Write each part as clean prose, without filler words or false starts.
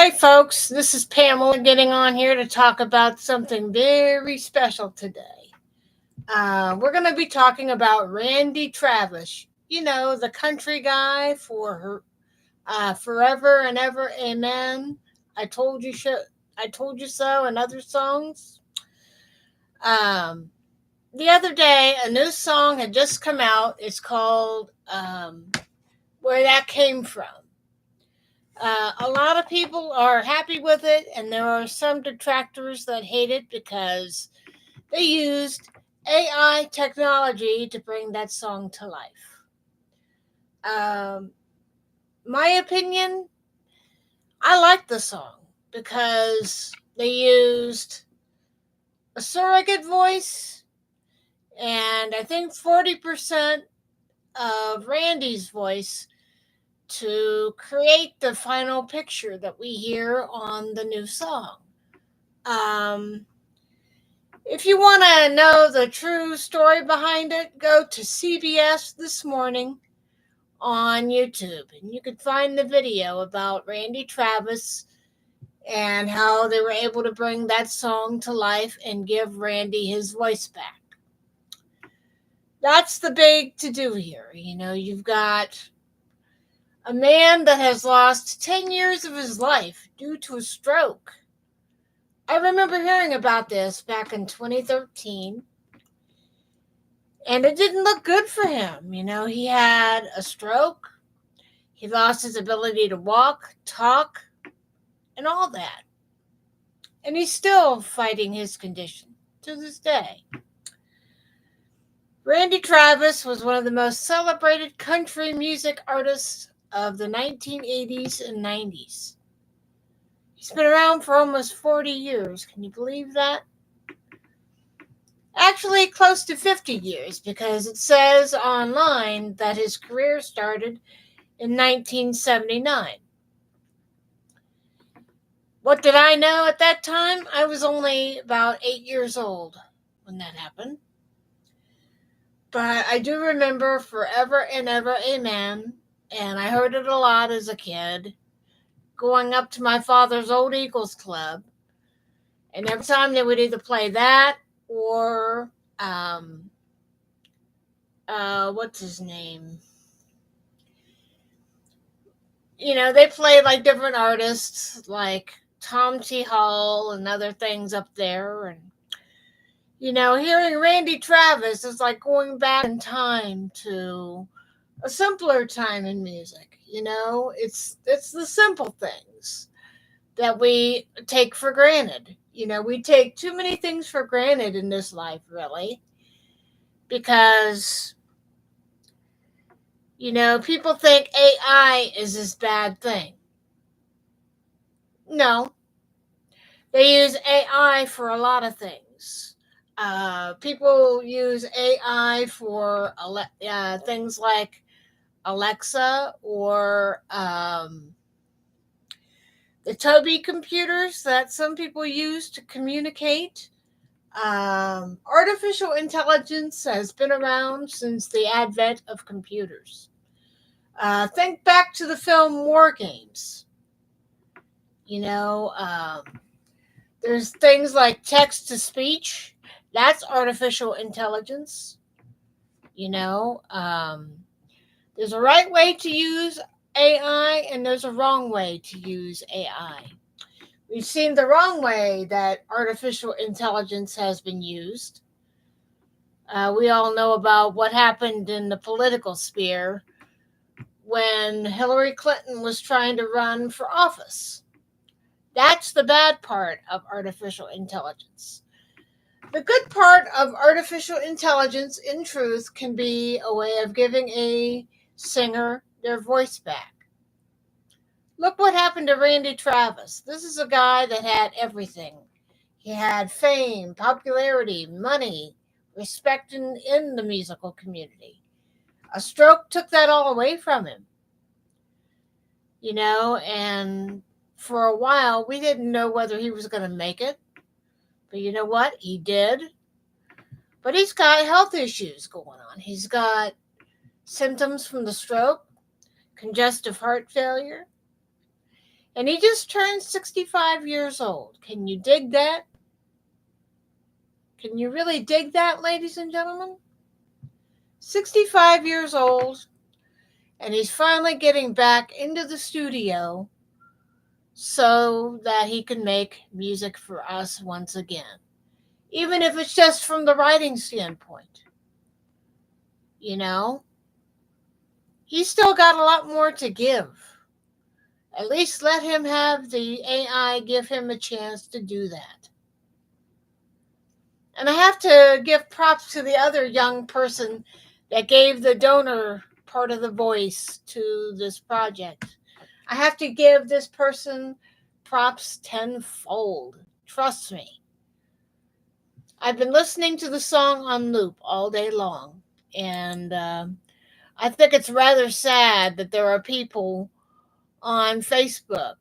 Hey folks, this is Pamela getting on here to talk about something very special today. We're going to be talking about Randy Travis, the country guy for her, Forever and Ever, Amen. I told you so, I told you so, and other songs. Um, the other day, a new song had just come out. It's called Where That Came From. A lot of people are happy with it, and there are some detractors that hate it because they used AI technology to bring that song to life. My opinion, I like the song because they used a surrogate voice, and I think 40% of Randy's voice to create the final picture that we hear on the new song. If you want to know the true story behind it, go to CBS This Morning on YouTube, and you can find the video about Randy Travis and how they were able to bring that song to life and give Randy his voice back. That's the big to-do here. You've got a man that has lost 10 years of his life due to a stroke. I remember hearing about this back in 2013, and it didn't look good for him. He had a stroke, he lost his ability to walk, talk, and all that. And he's still fighting his condition to this day. Randy Travis was one of the most celebrated country music artists of the 1980s and 90s. He's been around for almost 40 years. Can you believe that? Actually, close to 50 years, because it says online that his career started in 1979. What did I know at that time? I was only about 8 years old when that happened. But I do remember Forever and Ever, Amen, and I heard it a lot as a kid, going up to my father's old Eagles club. And every time they would either play that or, what's his name? They played like different artists, like Tom T. Hall and other things up there. And, hearing Randy Travis is like going back in time to a simpler time in music. It's the simple things that we take for granted. We take too many things for granted in this life, really, because, people think AI is this bad thing. No, they use AI for a lot of things. People use AI for things like Alexa or the Toby computers that some people use to communicate. Artificial intelligence has been around since the advent of computers. Think back to the film War Games. There's things like text-to-speech. That's artificial intelligence. There's a right way to use AI, and there's a wrong way to use AI. We've seen the wrong way that artificial intelligence has been used. We all know about what happened in the political sphere when Hillary Clinton was trying to run for office. That's the bad part of artificial intelligence. The good part of artificial intelligence, in truth, can be a way of giving a singer their voice back. Look what happened to Randy Travis. This is a guy that had everything. He had fame, popularity, money, respect in the musical community. A stroke took that all away from him. And for a while, we didn't know whether he was going to make it. But you know what? He did. But he's got health issues going on. He's got symptoms from the stroke, congestive heart failure. And he just turned 65 years old. Can you dig that? Can you really dig that, ladies and gentlemen? 65 years old, and he's finally getting back into the studio so that he can make music for us once again. Even if it's just from the writing standpoint. You know, he's still got a lot more to give. At least let him have the AI give him a chance to do that. And I have to give props to the other young person that gave the donor part of the voice to this project. I have to give this person props tenfold. Trust me. I've been listening to the song on loop all day long. And I think it's rather sad that there are people on Facebook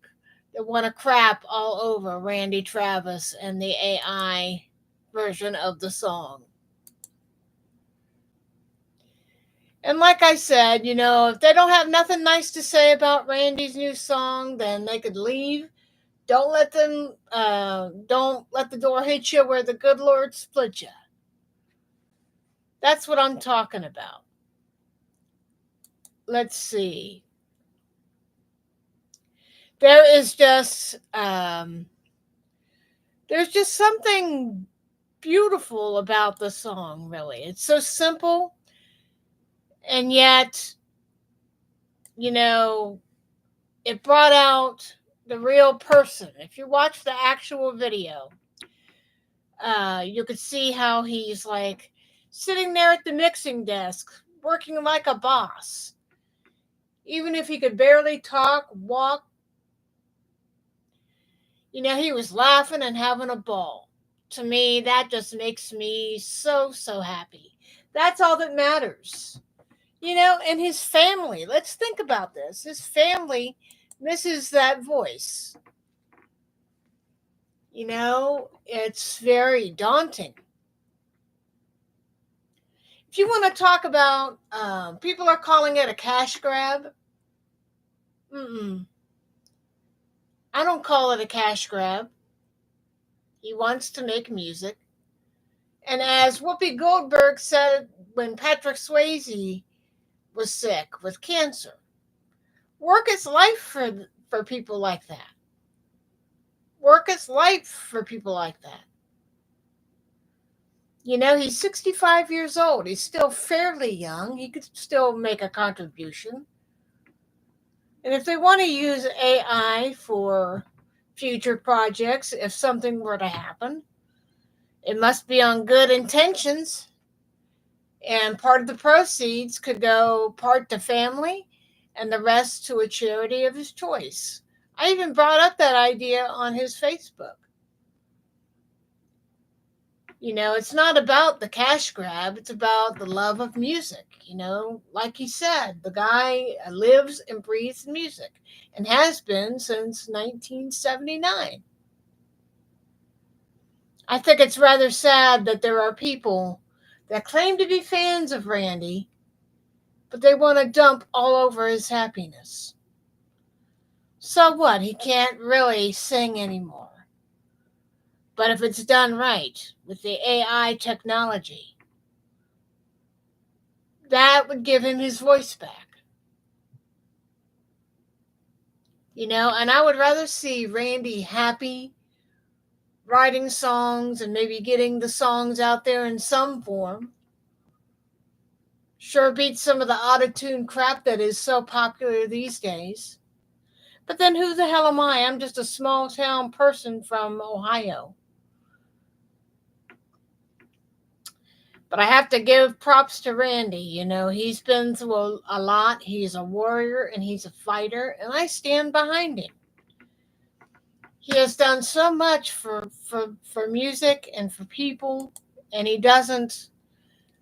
that want to crap all over Randy Travis and the AI version of the song. And like I said, if they don't have nothing nice to say about Randy's new song, then they could leave. Don't let the door hit you where the good Lord split you. That's what I'm talking about. Let's see. There is just there's just something beautiful about the song, really. It's so simple, and yet, it brought out the real person. If you watch the actual video, you could see how he's like sitting there at the mixing desk, working like a boss. Even if he could barely talk, walk, he was laughing and having a ball. To me, that just makes me so, so happy. That's all that matters. And his family, let's think about this. His family misses that voice. It's very daunting. If you want to talk about, people are calling it a cash grab. I don't call it a cash grab. He wants to make music. And as Whoopi Goldberg said when Patrick Swayze was sick with cancer, work is life for people like that. Work is life for people like that. He's 65 years old. He's still fairly young. He could still make a contribution. And if they want to use AI for future projects, if something were to happen, it must be on good intentions. And part of the proceeds could go part to family and the rest to a charity of his choice. I even brought up that idea on his Facebook. It's not about the cash grab. It's about the love of music. Like he said, the guy lives and breathes music and has been since 1979. I think it's rather sad that there are people that claim to be fans of Randy, but they want to dump all over his happiness. So what? He can't really sing anymore. But if it's done right with the AI technology, that would give him his voice back. And I would rather see Randy happy, writing songs and maybe getting the songs out there in some form. Sure beats some of the auto-tune crap that is so popular these days. But then who the hell am I? I'm just a small town person from Ohio. But I have to give props to Randy. He's been through a lot. He's a warrior and he's a fighter, and I stand behind him. He has done so much for music and for people, and he doesn't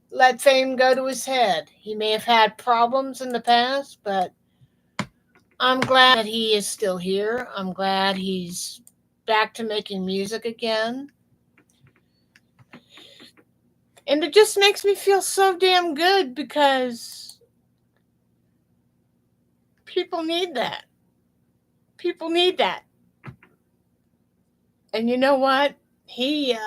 let fame go to his head. He may have had problems in the past, but I'm glad that he is still here. I'm glad he's back to making music again. And it just makes me feel so damn good because people need that. People need that. And you know what? He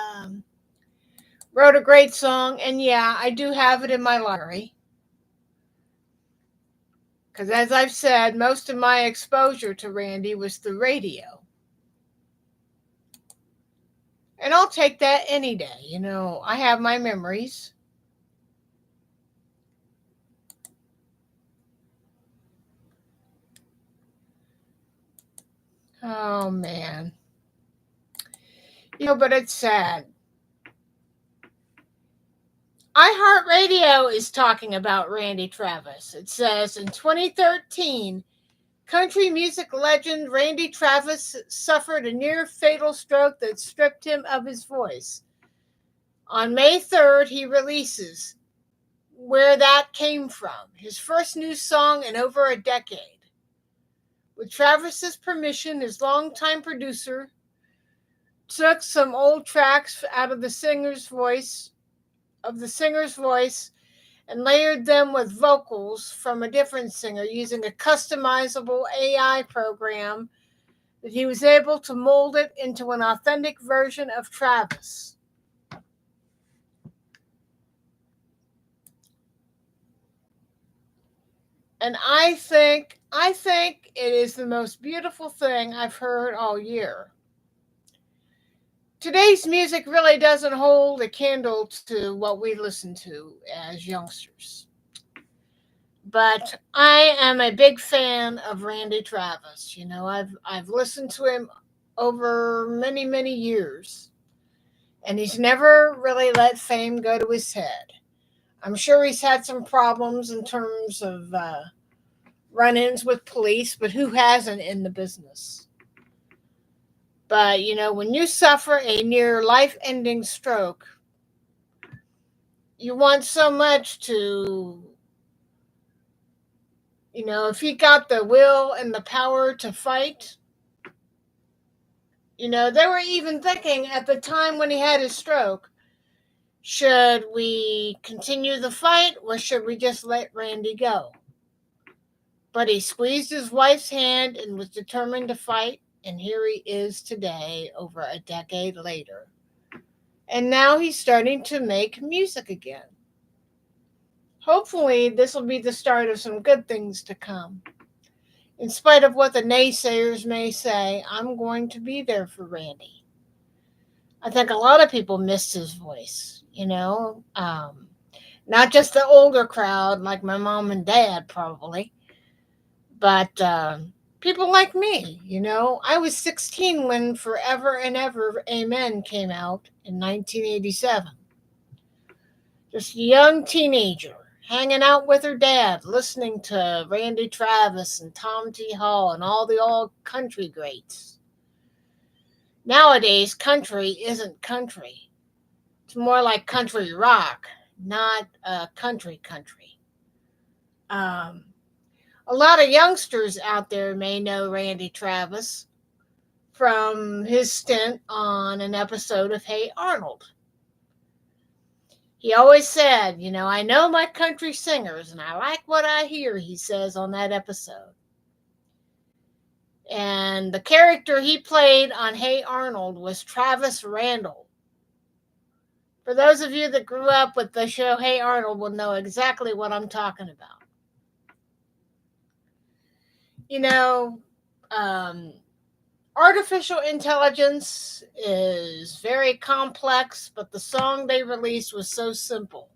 wrote a great song, and yeah, I do have it in my library. Because as I've said, most of my exposure to Randy was the radio. And I'll take that any day. You know, I have my memories. Oh, man. You know, but it's sad. iHeartRadio is talking about Randy Travis. It says in 2013, country music legend Randy Travis suffered a near fatal stroke that stripped him of his voice. On May 3rd, he releases Where That Came From, his first new song in over a decade. With Travis's permission, his longtime producer took some old tracks out of the singer's voice and layered them with vocals from a different singer using a customizable AI program that he was able to mold it into an authentic version of Travis. And I think it is the most beautiful thing I've heard all year. Today's music really doesn't hold a candle to what we listen to as youngsters. But I am a big fan of Randy Travis. You know, I've listened to him over many, many years. And he's never really let fame go to his head. I'm sure he's had some problems in terms of run-ins with police, but who hasn't in the business? But, you know, when you suffer a near life-ending stroke, you want so much to, you know, if he got the will and the power to fight, you know, they were even thinking at the time when he had his stroke, should we continue the fight or should we just let Randy go? But he squeezed his wife's hand and was determined to fight, and here he is today, over a decade later. And now he's starting to make music again. Hopefully, this will be the start of some good things to come. In spite of what the naysayers may say, I'm going to be there for Randy. I think a lot of people missed his voice, you know, not just the older crowd like my mom and dad probably, but people like me, you know. I was 16 when Forever and Ever Amen came out in 1987. Just a young teenager hanging out with her dad, listening to Randy Travis and Tom T. Hall and all the old country greats. Nowadays, country isn't country. It's more like country rock, not country. A lot of youngsters out there may know Randy Travis from his stint on an episode of Hey Arnold. He always said, you know, I know my country singers and I like what I hear, he says on that episode. And the character he played on Hey Arnold was Travis Randall. For those of you that grew up with the show Hey Arnold will know exactly what I'm talking about. You know, artificial intelligence is very complex, but the song they released was so simple.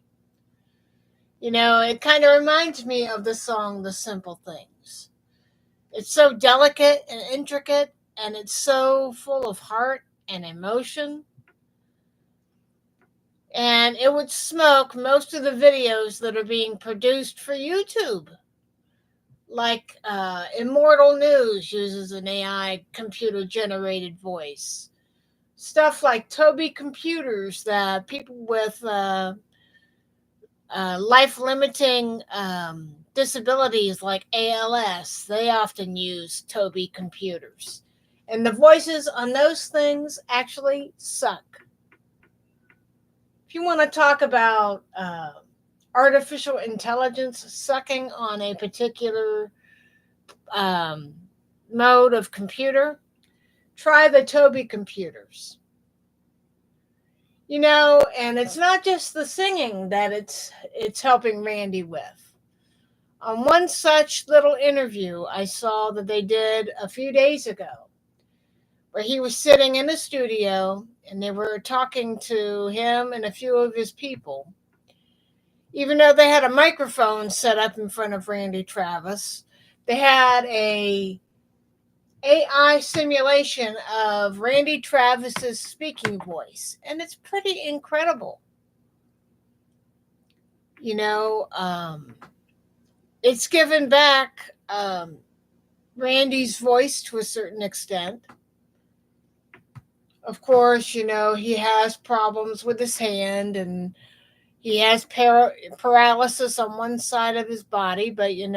You know, it kind of reminds me of the song The Simple Things. It's so delicate and intricate, and it's so full of heart and emotion. And it would smoke most of the videos that are being produced for YouTube. Like Immortal News uses an AI computer-generated voice. Stuff like Toby Computers, that people with life-limiting disabilities like ALS, they often use Toby Computers. And the voices on those things actually suck. If you want to talk about artificial intelligence sucking on a particular mode of computer, try the Toby computers. And it's not just the singing that it's helping Randy with. On one such little interview I saw that they did a few days ago, where he was sitting in a studio and they were talking to him and a few of his people. Even though they had a microphone set up in front of Randy Travis, they had a AI simulation of Randy Travis's speaking voice, and it's pretty incredible. It's given back Randy's voice to a certain extent. Of course, he has problems with his hand and he has paralysis on one side of his body, but he's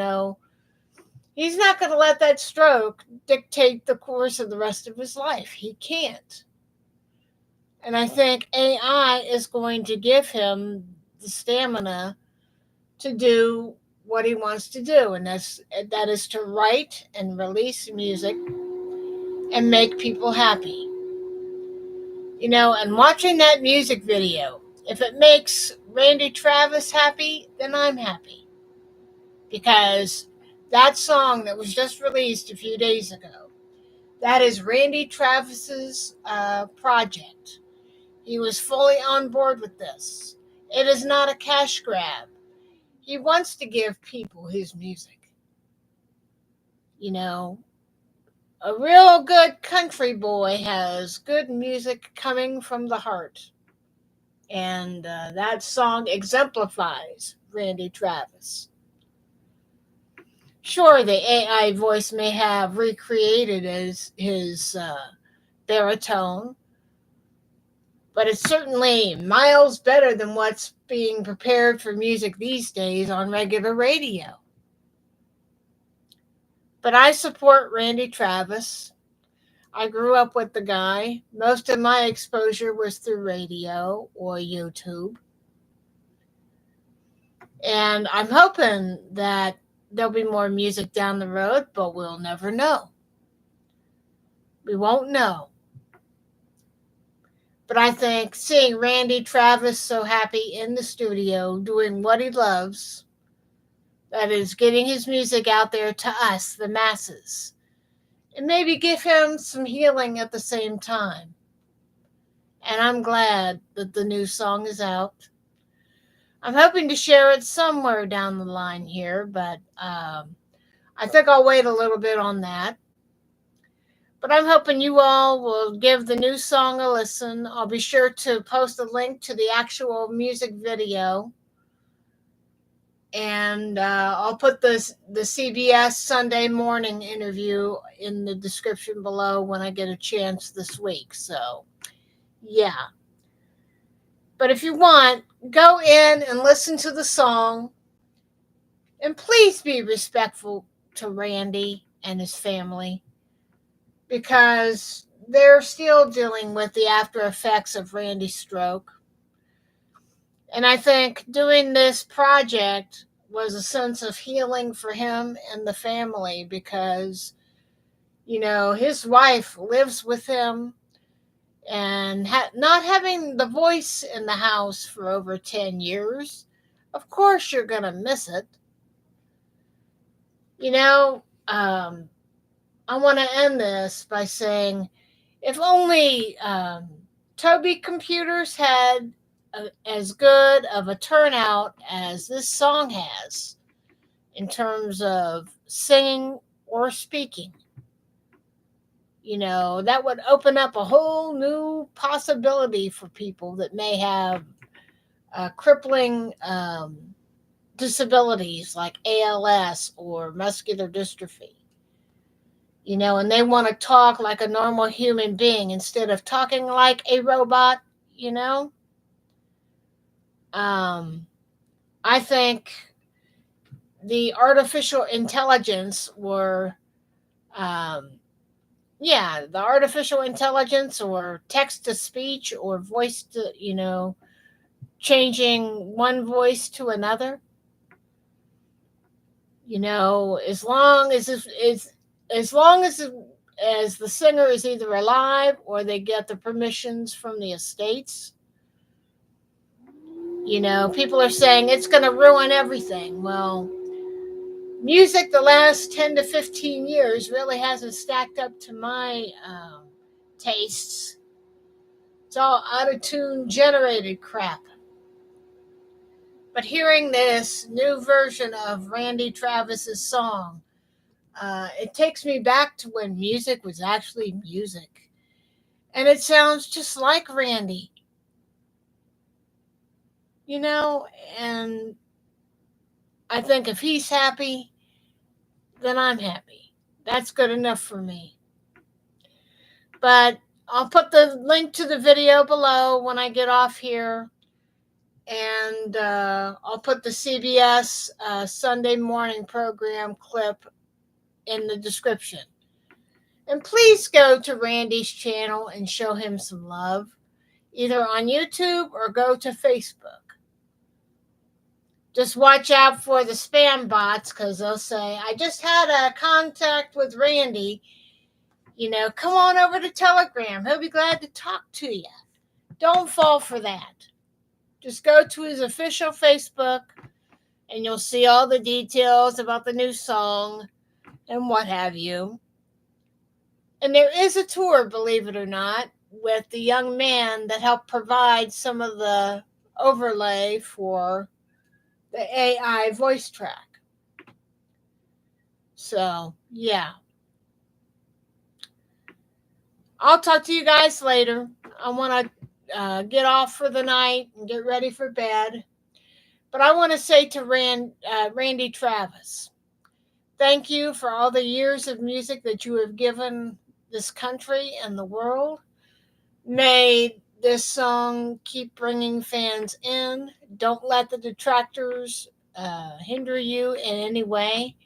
not going to let that stroke dictate the course of the rest of his life. He can't. And I think AI is going to give him the stamina to do what he wants to do, and that is to write and release music and make people happy. And watching that music video, if it makes Randy Travis happy, then I'm happy. Because that song that was just released a few days ago, that is Randy Travis's project. He was fully on board with this. It is not a cash grab. He wants to give people his music. A real good country boy has good music coming from the heart. And that song exemplifies Randy Travis. Sure, the AI voice may have recreated his baritone, but it's certainly miles better than what's being prepared for music these days on regular radio. But I support Randy Travis. I grew up with the guy. Most of my exposure was through radio or YouTube. And I'm hoping that there'll be more music down the road, but we'll never know. We won't know. But I think seeing Randy Travis so happy in the studio doing what he loves, that is getting his music out there to us, the masses, and maybe give him some healing at the same time. And I'm glad that the new song is out. I'm hoping to share it somewhere down the line here, but I think I'll wait a little bit on that. But I'm hoping you all will give the new song a listen. I'll be sure to post a link to the actual music video. And I'll put the CBS Sunday Morning interview in the description below when I get a chance this week. So, yeah. But if you want, go in and listen to the song. And please be respectful to Randy and his family, because they're still dealing with the after effects of Randy's stroke. And I think doing this project was a sense of healing for him and the family, because, his wife lives with him, and not having the voice in the house for over 10 years, of course you're going to miss it. I want to end this by saying, if only Toby computers had as good of a turnout as this song has in terms of singing or speaking, that would open up a whole new possibility for people that may have crippling disabilities like ALS or muscular dystrophy. And they want to talk like a normal human being instead of talking like a robot. I think the artificial intelligence the artificial intelligence or text to speech or voice to, changing one voice to another, as long as as long as the singer is either alive or they get the permissions from the estates. People are saying it's going to ruin everything. Well, music the last 10 to 15 years really hasn't stacked up to my tastes. It's all out of tune generated crap. But hearing this new version of Randy Travis's song, it takes me back to when music was actually music. And it sounds just like Randy. And I think if he's happy, then I'm happy. That's good enough for me. But I'll put the link to the video below when I get off here. And I'll put the CBS Sunday Morning program clip in the description. And please go to Randy's channel and show him some love, either on YouTube or go to Facebook. Just watch out for the spam bots, because they'll say, I just had a contact with Randy. Come on over to Telegram. He'll be glad to talk to you. Don't fall for that. Just go to his official Facebook and you'll see all the details about the new song and what have you. And there is a tour, believe it or not, with the young man that helped provide some of the overlay for the AI voice track. So, yeah. I'll talk to you guys later. I want to get off for the night and get ready for bed. But I want to say to Randy Travis, thank you for all the years of music that you have given this country and the world. May this song keep bringing fans in. Don't let the detractors hinder you in any way.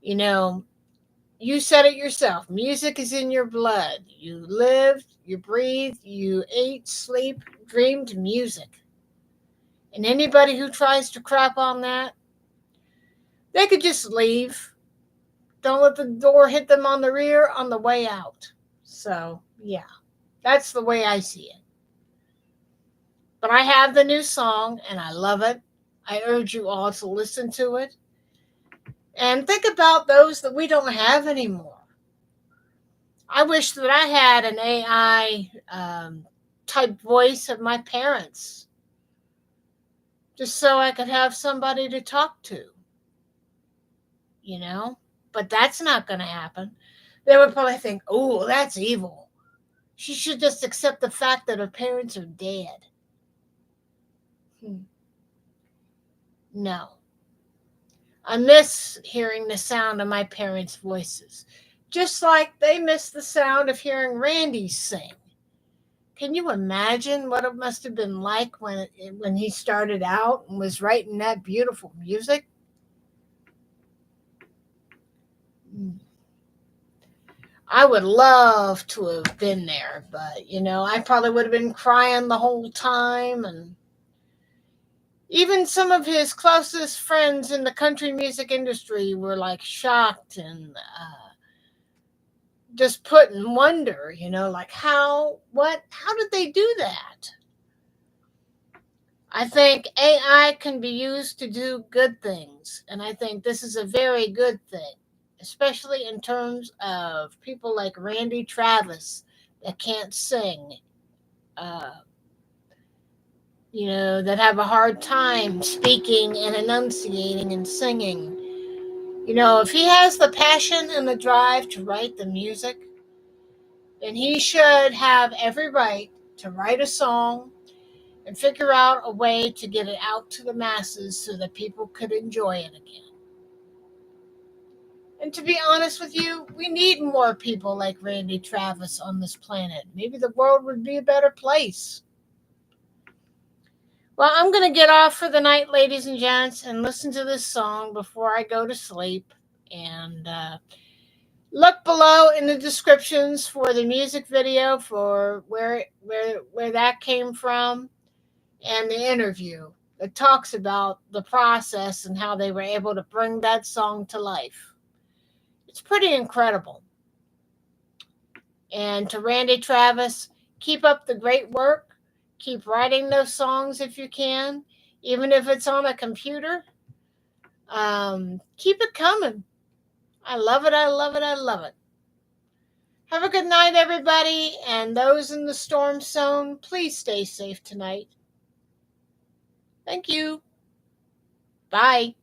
You said it yourself. Music is in your blood. You lived, you breathed, you ate, sleep, dreamed music. And anybody who tries to crap on that, they could just leave. Don't let the door hit them on the rear on the way out. So, yeah, that's the way I see it. But I have the new song, and I love it. I urge you all to listen to it. And think about those that we don't have anymore. I wish that I had an AI type voice of my parents, just so I could have somebody to talk to. But that's not going to happen. They would probably think, oh, that's evil. She should just accept the fact that her parents are dead. No. I miss hearing the sound of my parents' voices, just like they miss the sound of hearing Randy sing. Can you imagine what it must have been like when he started out and was writing that beautiful music? I would love to have been there, but, I probably would have been crying the whole time. And even some of his closest friends in the country music industry were like shocked and just put in wonder, like how did they do that? I think AI can be used to do good things, and I think this is a very good thing, especially in terms of people like Randy Travis that can't sing, that have a hard time speaking and enunciating and singing. If he has the passion and the drive to write the music, then he should have every right to write a song and figure out a way to get it out to the masses so that people could enjoy it again. And to be honest with you, we need more people like Randy Travis on this planet. Maybe the world would be a better place. Well, I'm going to get off for the night, ladies and gents, and listen to this song before I go to sleep. And look below in the descriptions for the music video for where that came from, and the interview that talks about the process and how they were able to bring that song to life. It's pretty incredible. And to Randy Travis, keep up the great work. Keep writing those songs if you can, even if it's on a computer. Keep it coming. I love it. I love it. I love it. Have a good night, everybody. And those in the storm zone, please stay safe tonight. Thank you. Bye.